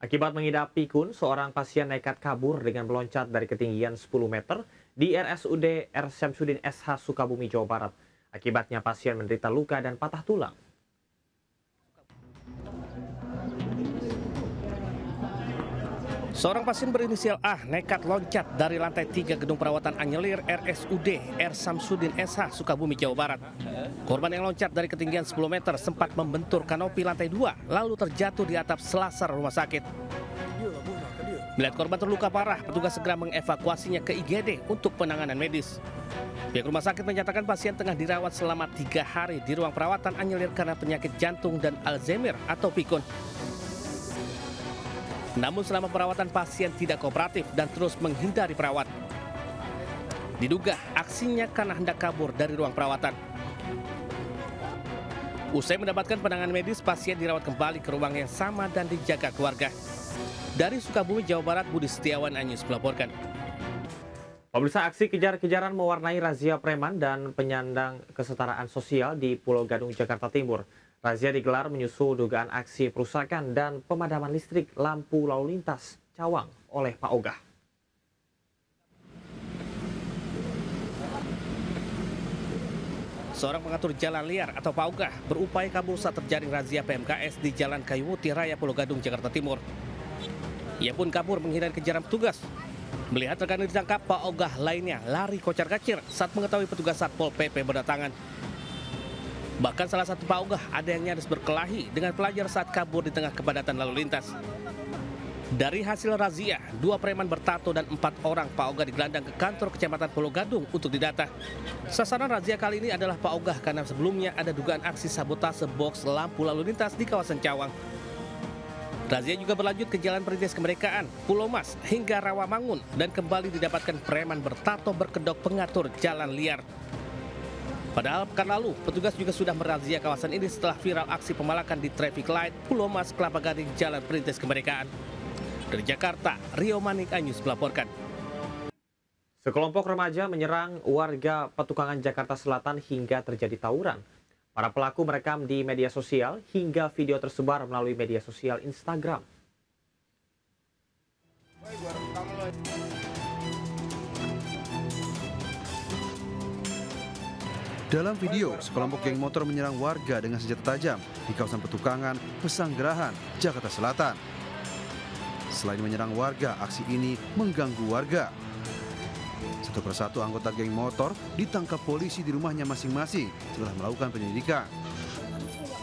Akibat mengidap pikun, seorang pasien nekat kabur dengan meloncat dari ketinggian 10 meter di RSUD R. Syamsuddin SH Sukabumi, Jawa Barat. Akibatnya pasien menderita luka dan patah tulang. Seorang pasien berinisial A nekat loncat dari lantai 3 gedung perawatan Anyelir RSUD R. Syamsuddin SH Sukabumi, Jawa Barat. Korban yang loncat dari ketinggian 10 meter sempat membentur kanopi lantai 2 lalu terjatuh di atap selasar rumah sakit. Melihat korban terluka parah, petugas segera mengevakuasinya ke IGD untuk penanganan medis. Pihak rumah sakit menyatakan pasien tengah dirawat selama 3 hari di ruang perawatan Anyelir karena penyakit jantung dan Alzheimer atau pikun. Namun selama perawatan pasien tidak kooperatif dan terus menghindari perawat. Diduga aksinya karena hendak kabur dari ruang perawatan. Usai mendapatkan penanganan medis, pasien dirawat kembali ke ruang yang sama dan dijaga keluarga. Dari Sukabumi, Jawa Barat, Budi Setiawan, Anyus melaporkan. Pemirsa, aksi kejar-kejaran mewarnai razia preman dan penyandang kesetaraan sosial di Pulau Gadung, Jakarta Timur. Razia digelar menyusul dugaan aksi perusakan dan pemadaman listrik lampu lalu lintas Cawang oleh Pak Ogah. Seorang pengatur jalan liar atau Pak Ogah berupaya kabur saat terjaring razia PMKS di Jalan Kayu Putih Raya Pulau Gadung, Jakarta Timur. Ia pun kabur menghindari kejaran petugas. Melihat rekannya ditangkap, Pak Ogah lainnya lari kocar-kacir saat mengetahui petugas Satpol PP berdatangan. Bahkan salah satu Pak Ogah ada yang nyaris berkelahi dengan pelajar saat kabur di tengah kepadatan lalu lintas. Dari hasil razia, 2 preman bertato dan 4 orang Pak Ogah digelandang ke kantor Kecamatan Pulau Gadung untuk didata. Sasaran razia kali ini adalah Pak Ogah karena sebelumnya ada dugaan aksi sabotase box lampu lalu lintas di kawasan Cawang. Razia juga berlanjut ke Jalan Perintis Kemerdekaan, Pulau Mas, hingga Rawamangun dan kembali didapatkan preman bertato berkedok pengatur jalan liar. Padahal pekan lalu, petugas juga sudah merazia kawasan ini setelah viral aksi pemalakan di traffic light Pulau Mas, Kelapa Gading, Jalan Perintis Kemerdekaan. Dari Jakarta, Rio Manik, Anyus melaporkan. Sekelompok remaja menyerang warga Petukangan Jakarta Selatan hingga terjadi tawuran. Para pelaku merekam di media sosial hingga video tersebar melalui media sosial Instagram. Dalam video, sekelompok geng motor menyerang warga dengan senjata tajam di kawasan Petukangan, Pesanggerahan, Jakarta Selatan. Selain menyerang warga, aksi ini mengganggu warga. Satu persatu anggota geng motor ditangkap polisi di rumahnya masing-masing setelah melakukan penyelidikan.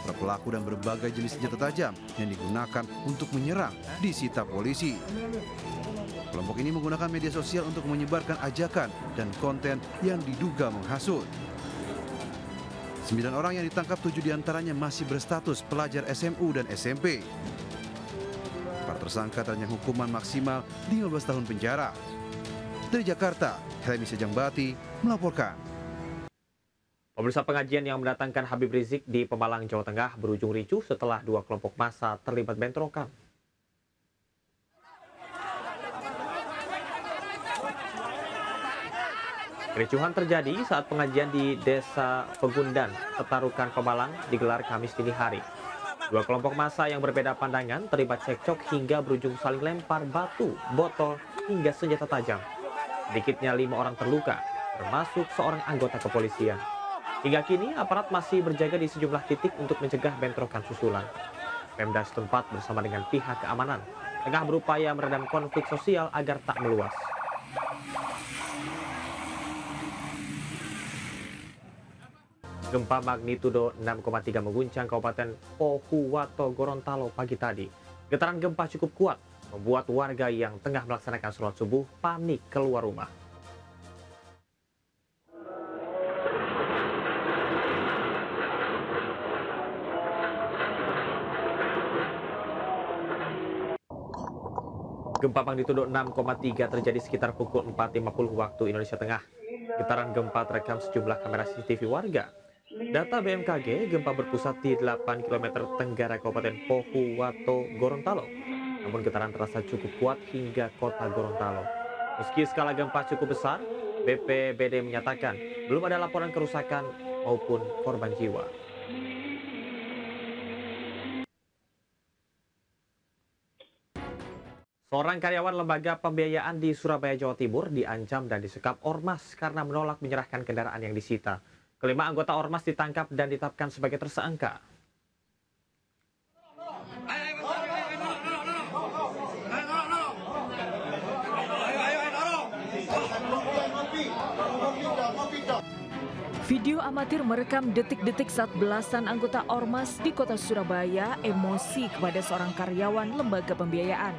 Para pelaku dan berbagai jenis senjata tajam yang digunakan untuk menyerang disita polisi. Kelompok ini menggunakan media sosial untuk menyebarkan ajakan dan konten yang diduga menghasut. 9 orang yang ditangkap, 7 diantaranya masih berstatus pelajar SMU dan SMP. Para tersangka terancam hukuman maksimal 15 tahun penjara. Dari Jakarta, Helmi Sejangbati melaporkan. Pemirsa, pengajian yang mendatangkan Habib Rizik di Pemalang, Jawa Tengah berujung ricuh setelah 2 kelompok massa terlibat bentrokan. Kericuhan terjadi saat pengajian di Desa Pegundan, Petarukan, Pemalang digelar Kamis dini hari. 2 kelompok massa yang berbeda pandangan terlibat cekcok hingga berujung saling lempar batu, botol, hingga senjata tajam. Sedikitnya 5 orang terluka, termasuk seorang anggota kepolisian. Hingga kini aparat masih berjaga di sejumlah titik untuk mencegah bentrokan susulan. Pemda setempat bersama dengan pihak keamanan tengah berupaya meredam konflik sosial agar tak meluas. Gempa magnitudo 6,3 mengguncang Kabupaten Pohuwato, Gorontalo pagi tadi. Getaran gempa cukup kuat, membuat warga yang tengah melaksanakan sholat subuh panik keluar rumah. Gempa magnitudo 6,3 terjadi sekitar pukul 4.50 waktu Indonesia Tengah. Getaran gempa terekam sejumlah kamera CCTV warga. Data BMKG, gempa berpusat di 8 km tenggara Kabupaten Pohuwato, Gorontalo. Namun getaran terasa cukup kuat hingga kota Gorontalo. Meski skala gempa cukup besar, BPBD menyatakan belum ada laporan kerusakan maupun korban jiwa. Seorang karyawan lembaga pembiayaan di Surabaya, Jawa Timur diancam dan disekap ormas karena menolak menyerahkan kendaraan yang disita. Kelima anggota ormas ditangkap dan ditetapkan sebagai tersangka. Video amatir merekam detik-detik saat belasan anggota ormas di kota Surabaya emosi kepada seorang karyawan lembaga pembiayaan.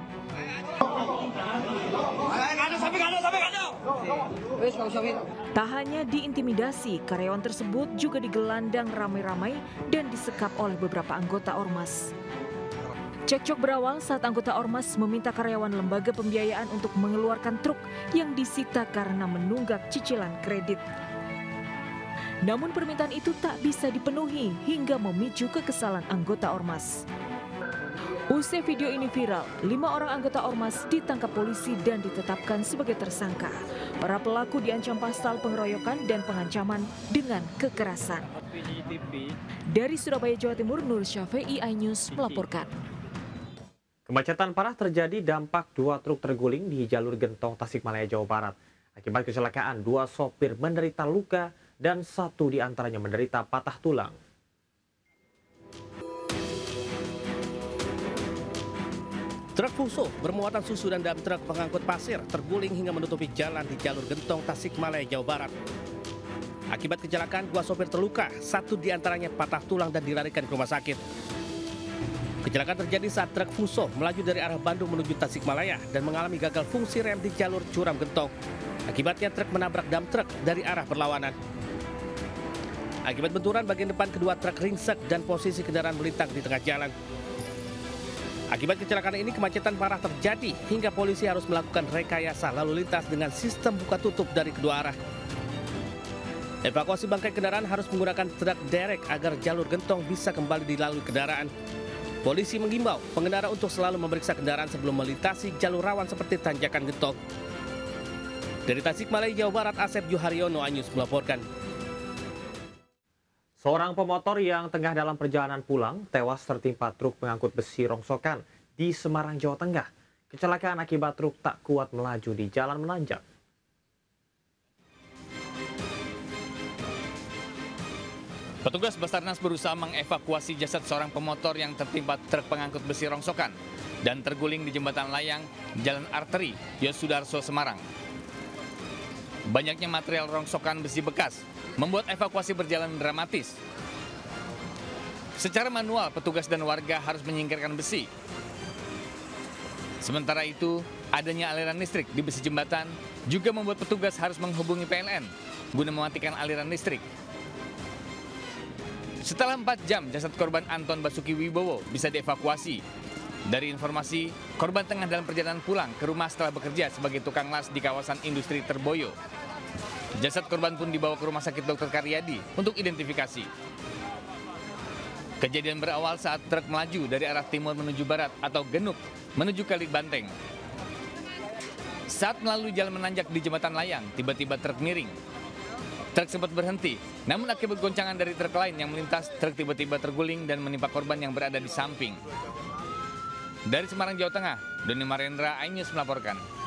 Tak hanya diintimidasi, karyawan tersebut juga digelandang ramai-ramai dan disekap oleh beberapa anggota ormas. Cekcok berawal saat anggota ormas meminta karyawan lembaga pembiayaan untuk mengeluarkan truk yang disita karena menunggak cicilan kredit. Namun permintaan itu tak bisa dipenuhi hingga memicu kekesalan anggota ormas. Usai video ini viral, 5 orang anggota ormas ditangkap polisi dan ditetapkan sebagai tersangka. Para pelaku diancam pasal pengeroyokan dan pengancaman dengan kekerasan. Dari Surabaya, Jawa Timur, Nur Syafei, iNews melaporkan. Kemacetan parah terjadi dampak 2 truk terguling di jalur Gentong, Tasikmalaya, Jawa Barat. Akibat kecelakaan, 2 sopir menderita luka dan 1 diantaranya menderita patah tulang. Truk fuso bermuatan susu dan dam truk pengangkut pasir terguling hingga menutupi jalan di jalur Gentong, Tasikmalaya, Jawa Barat. Akibat kecelakaan, 2 sopir terluka, 1 diantaranya patah tulang dan dilarikan ke rumah sakit. Kecelakaan terjadi saat truk fuso melaju dari arah Bandung menuju Tasikmalaya dan mengalami gagal fungsi rem di jalur Curam Gentong. Akibatnya truk menabrak dam truk dari arah berlawanan. Akibat benturan, bagian depan kedua truk ringsek dan posisi kendaraan melintang di tengah jalan. Akibat kecelakaan ini, kemacetan parah terjadi hingga polisi harus melakukan rekayasa lalu lintas dengan sistem buka tutup dari kedua arah. Evakuasi bangkai kendaraan harus menggunakan truk derek agar jalur Gentong bisa kembali dilalui kendaraan. Polisi mengimbau pengendara untuk selalu memeriksa kendaraan sebelum melintasi jalur rawan seperti tanjakan Gentong. Dari Tasikmalaya, Jawa Barat, Asep Juharyono, iNews melaporkan. Seorang pemotor yang tengah dalam perjalanan pulang tewas tertimpa truk pengangkut besi rongsokan di Semarang, Jawa Tengah. Kecelakaan akibat truk tak kuat melaju di jalan menanjak. Petugas Basarnas berusaha mengevakuasi jasad seorang pemotor yang tertimpa truk pengangkut besi rongsokan dan terguling di jembatan layang Jalan Arteri Yosudarso, Semarang. Banyaknya material rongsokan besi bekas membuat evakuasi berjalan dramatis. Secara manual, petugas dan warga harus menyingkirkan besi. Sementara itu, adanya aliran listrik di besi jembatan juga membuat petugas harus menghubungi PLN guna mematikan aliran listrik. Setelah 4 jam, jasad korban Anton Basuki Wibowo bisa dievakuasi. Dari informasi, korban tengah dalam perjalanan pulang ke rumah setelah bekerja sebagai tukang las di kawasan industri Terboyo. Jasad korban pun dibawa ke Rumah Sakit Dr. Karyadi untuk identifikasi. Kejadian berawal saat truk melaju dari arah timur menuju barat atau Genuk menuju Kali Banteng. Saat melalui jalan menanjak di jembatan layang, tiba-tiba truk miring. Truk sempat berhenti, namun akibat goncangan dari truk lain yang melintas, truk tiba-tiba terguling dan menimpa korban yang berada di samping. Dari Semarang, Jawa Tengah, Doni Marendra, iNews melaporkan.